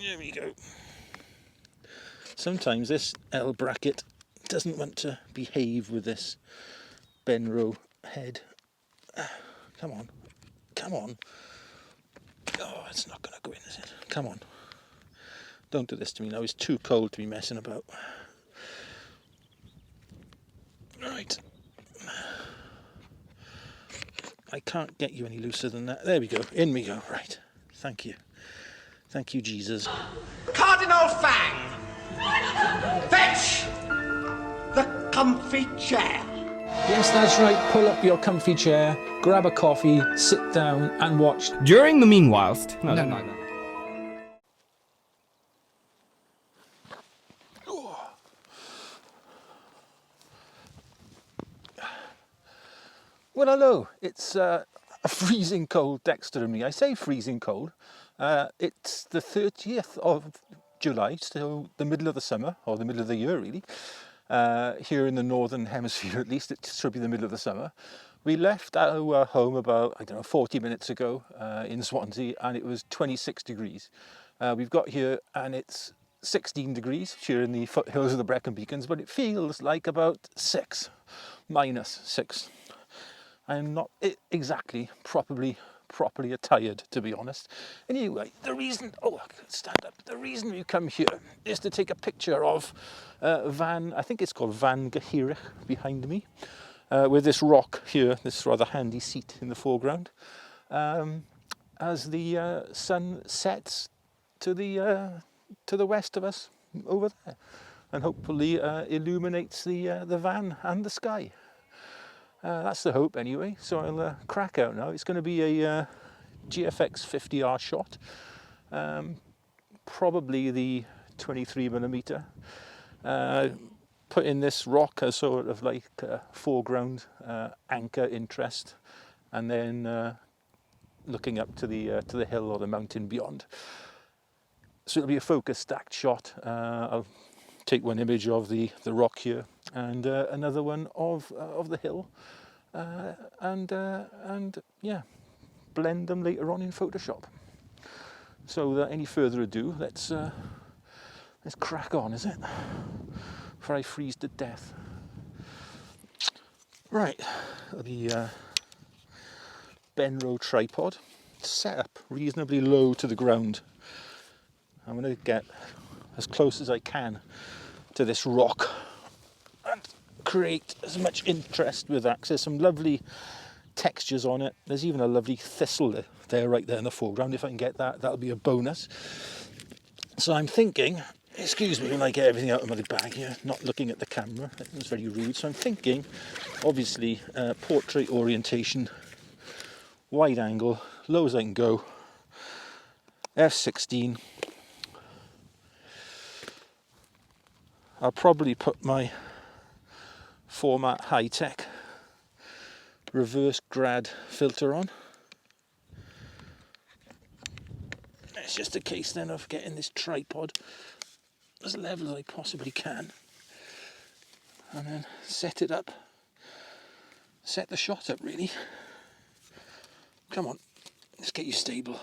There we go. Sometimes this L bracket doesn't want to behave with this Benro head. Come on, come on. Oh, it's not going to go in, is it? Come on. Don't do this to me now, it's too cold to be messing about. Right. I can't get you any looser than that. There we go, in we go, right. Thank you. Thank you, Jesus. Cardinal Fang! Fetch the comfy chair. Yes, that's right. Pull up your comfy chair, grab a coffee, sit down and watch. During the meanwhilest... No. Well, hello. It's a freezing cold Dexter and me. I say freezing cold. It's the 30th of July, so the middle of the summer, or the middle of the year really. Here in the northern hemisphere at least, it should be the middle of the summer. We left our home about, I don't know, 40 minutes ago in Swansea, and it was 26 degrees. We've got here and it's 16 degrees here in the foothills of the Brecon Beacons, but it feels like about minus 6. I'm not exactly properly attired, to be honest. Anyway, the reason, stand up. The reason we come here is to take a picture of I think it's called Van Gehirich behind me, with this rock here, this rather handy seat in the foreground, as the sun sets to the west of us over there, and hopefully illuminates the van and the sky. That's the hope anyway, so I'll crack out now. It's going to be a GFX50R shot, probably the 23mm. Put in this rock as sort of like a foreground anchor interest, and then looking up to the hill or the mountain beyond. So it'll be a focus stacked shot. I'll take one image of the rock here, and another one of the hill, and yeah, blend them later on in Photoshop. So without any further ado, let's crack on, is it? Before I freeze to death. Right, the Benro tripod set up reasonably low to the ground. I'm going to get as close as I can to this rock and create as much interest with that. There's some lovely textures on it. There's even a lovely thistle there right there in the foreground. If I can get that, that'll be a bonus. So I'm thinking, excuse me when I get everything out of my bag here, not looking at the camera, it was very rude. So I'm thinking, obviously, portrait orientation, wide angle, low as I can go, f16. I'll probably put my format high-tech reverse grad filter on. It's just a case then of getting this tripod as level as I possibly can, and then set it up, set the shot up really. Come on, let's get you stable.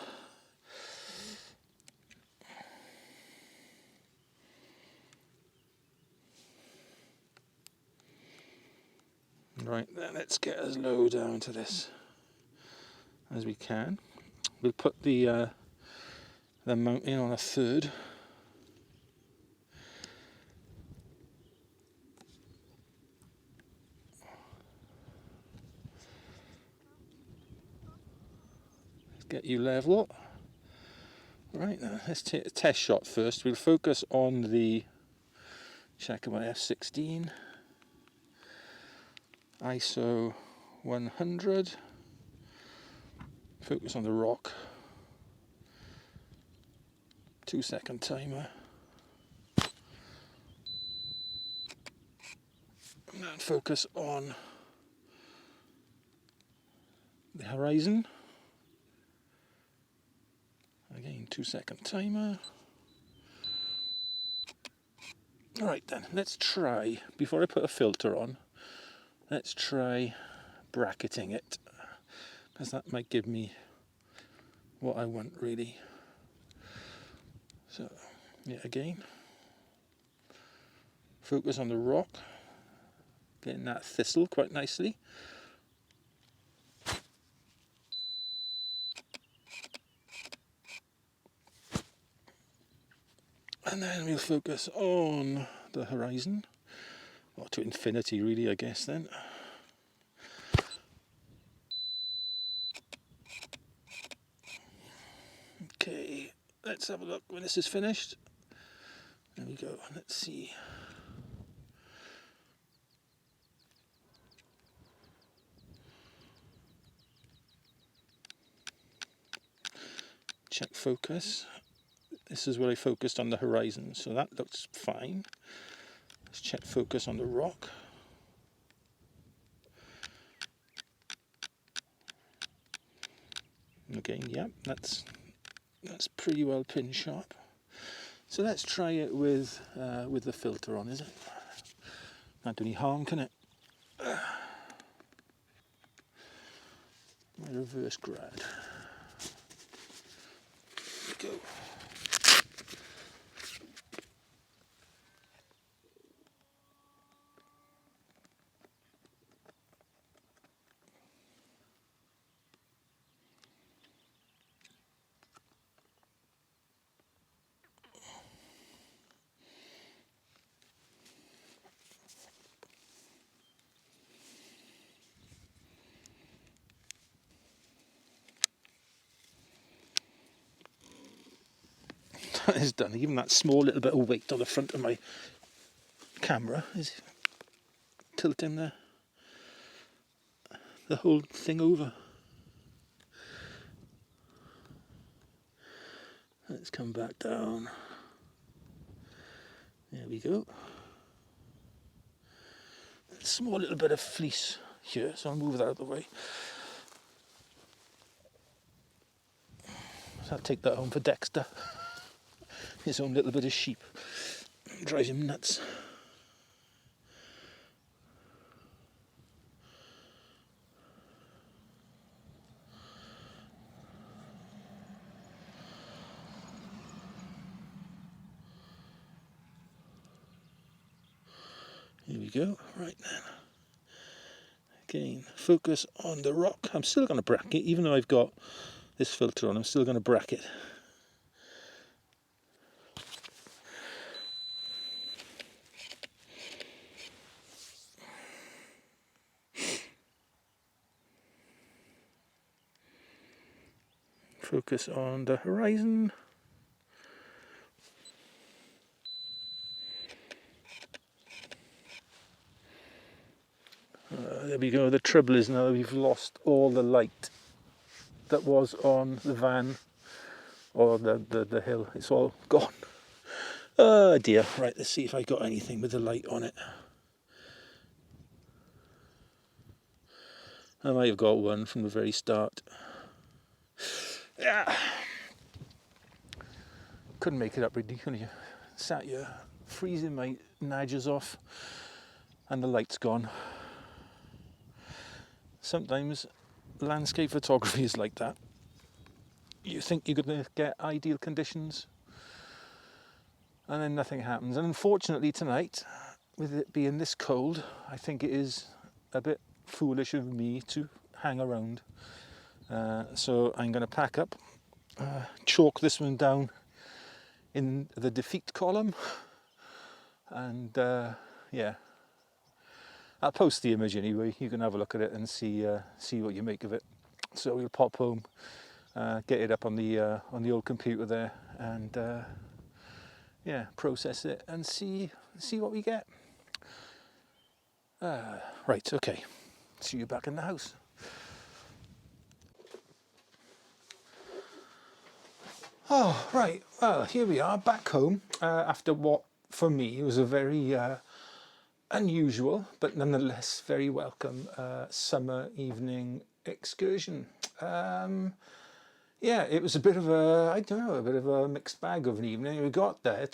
Right, then let's get as low down to this as we can. We'll put the mountain on a third. Let's get you level. Right, now let's take a test shot first. We'll focus on the, check my f16. ISO 100, focus on the rock, 2-second timer, and then focus on the horizon, again 2-second timer. Alright then, let's try, before I put a filter on, let's try bracketing it, because that might give me what I want really. So, yeah, again, focus on the rock, getting that thistle quite nicely. And then we'll focus on the horizon, or to infinity really, I guess then. Okay, let's have a look when this is finished. There we go, let's see. Check focus. This is where I focused on the horizon, so that looks fine. Let's check focus on the rock. Again, yeah, that's pretty well pin sharp. So let's try it with the filter on, is it? Not do any harm, can it? My reverse grad. Go. That is done. Even that small little bit of weight on the front of my camera is tilting the whole thing over. Let's come back down. There we go. A small little bit of fleece here, so I'll move that out of the way. So I'll take that home for Dexter. His own little bit of sheep. Drives him nuts. Here we go, right then. Again, focus on the rock. I'm still going to bracket, even though I've got this filter on, I'm still going to bracket. Focus on the horizon. There we go. The trouble is now we've lost all the light that was on the van or the hill. It's all gone. Oh dear. Right, let's see if I got anything with the light on it. I might have got one from the very start. Yeah. Couldn't make it up really, could you? Sat here freezing my nudges off and the light's gone. Sometimes landscape photography is like that. You think you're going to get ideal conditions and then nothing happens. And unfortunately tonight, with it being this cold, I think it is a bit foolish of me to hang around. So I'm going to pack up, chalk this one down in the defeat column, and yeah, I'll post the image anyway. You can have a look at it and see what you make of it. So we'll pop home, get it up on the old computer there, and yeah, process it and see what we get. Right, okay. See you back in the house. Oh, right. Well, here we are, back home after what, for me, was a very unusual, but nonetheless very welcome summer evening excursion. Yeah, it was a bit of a mixed bag of an evening. We got there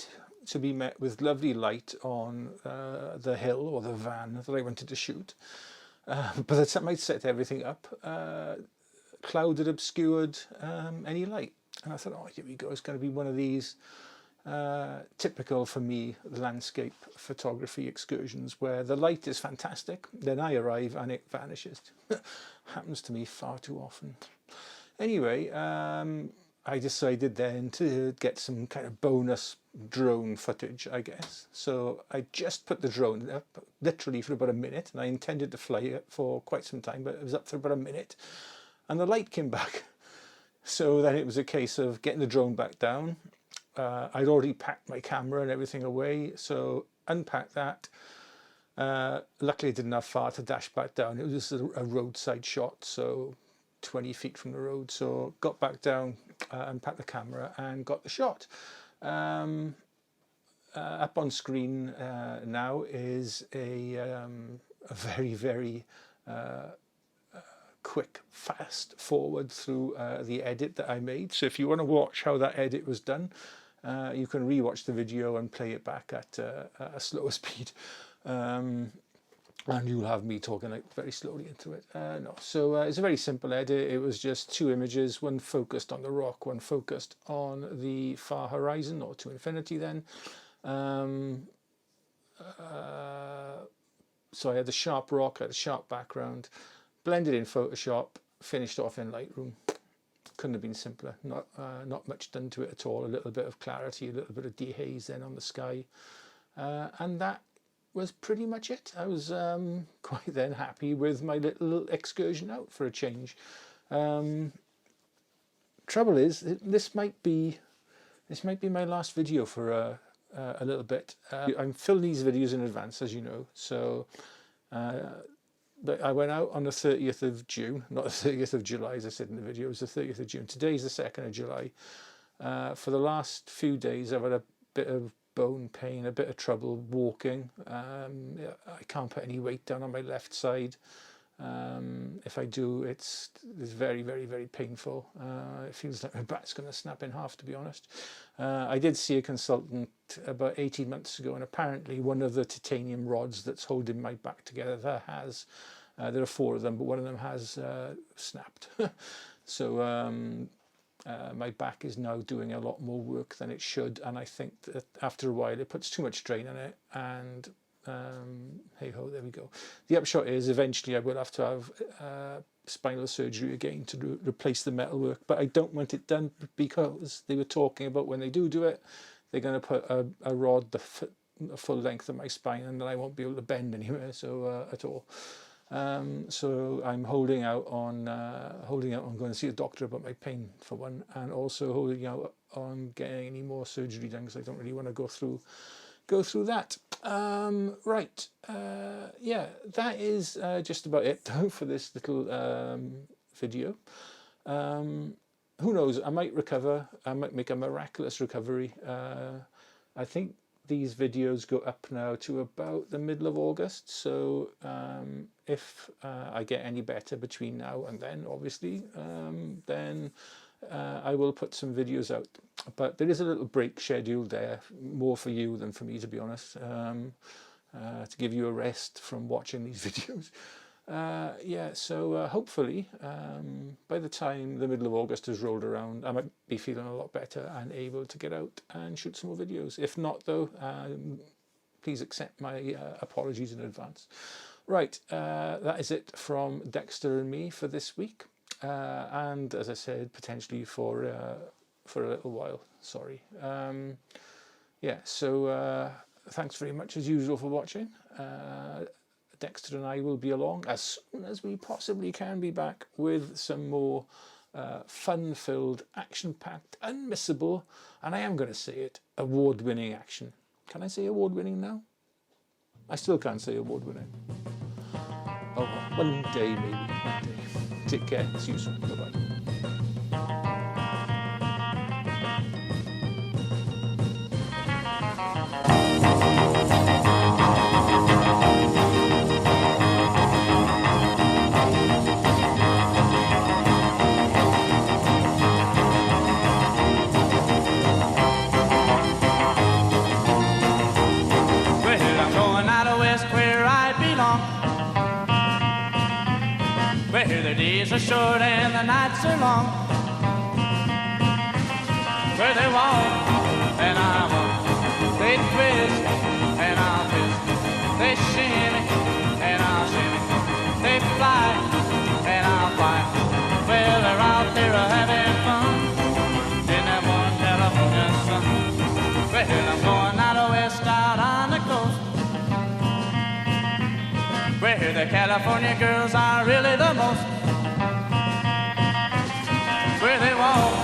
to be met with lovely light on the hill or the van that I wanted to shoot. By the time I'd set everything up, cloud had obscured any light. And I thought, oh, here we go, it's going to be one of these typical for me landscape photography excursions where the light is fantastic, then I arrive and it vanishes. Happens to me far too often. Anyway, I decided then to get some kind of bonus drone footage, I guess. So I just put the drone up literally for about a minute, and I intended to fly it for quite some time, but it was up for about a minute and the light came back. So then it was a case of getting the drone back down. I'd already packed my camera and everything away, so unpacked that. Luckily I didn't have far to dash back down. It was just a roadside shot, so 20 feet from the road. So got back down, unpacked the camera and got the shot. Up on screen now is a very, very quick, fast forward through the edit that I made. So if you want to watch how that edit was done, you can re-watch the video and play it back at a slower speed. And you'll have me talking like very slowly into it. So it's a very simple edit. It was just two images, one focused on the rock, one focused on the far horizon, or to infinity then. So I had the sharp rock, I had the sharp background, blended in Photoshop, finished off in Lightroom. Couldn't have been simpler. Not much done to it at all. A little bit of clarity, a little bit of dehaze then on the sky, and that was pretty much it. I was quite then happy with my little excursion out for a change. Trouble is, this might be my last video for a little bit. I'm filming these videos in advance, as you know, so but I went out on the 30th of June, not the 30th of July as I said in the video. It was the 30th of June. Today's the 2nd of July. For the last few days I've had a bit of bone pain, a bit of trouble walking. I can't put any weight down on my left side. If I do, it's very, very, very painful. It feels like my back's going to snap in half, to be honest. I did see a consultant about 18 months ago, and apparently one of the titanium rods that's holding my back together has, there are 4 of them, but one of them has snapped. So my back is now doing a lot more work than it should, and I think that after a while it puts too much strain on it, and hey ho, there we go. The upshot is eventually I will have to have spinal surgery again to replace the metalwork, but I don't want it done because they were talking about when they do it, they're going to put a rod the full length of my spine, and then I won't be able to bend anywhere, so at all. So I'm holding out on going to see a doctor about my pain for one, and also holding out on getting any more surgery done because I don't really want to go through that. Right, yeah, that is just about it for this little video. Who knows, I might recover, I might make a miraculous recovery. I think these videos go up now to about the middle of August, so if I get any better between now and then, obviously, then I will put some videos out. But there is a little break scheduled there, more for you than for me, to be honest, to give you a rest from watching these videos. Yeah, so hopefully by the time the middle of August has rolled around, I might be feeling a lot better and able to get out and shoot some more videos. If not, though, please accept my apologies in advance. Right, that is it from Dexter and me for this week, and as I said, potentially for a little while. Sorry. Yeah, so thanks very much as usual for watching. Dexter and I will be along as soon as we possibly can be back with some more fun-filled, action-packed, unmissable, and I am going to say it, award-winning action. Can I say award-winning now? I still can't say award-winning. Oh, well, one day maybe, one day. Take care, see you soon, bye-bye. Where the days are short and the nights are long, where they walk and I walk. California girls are really the most. Where they walk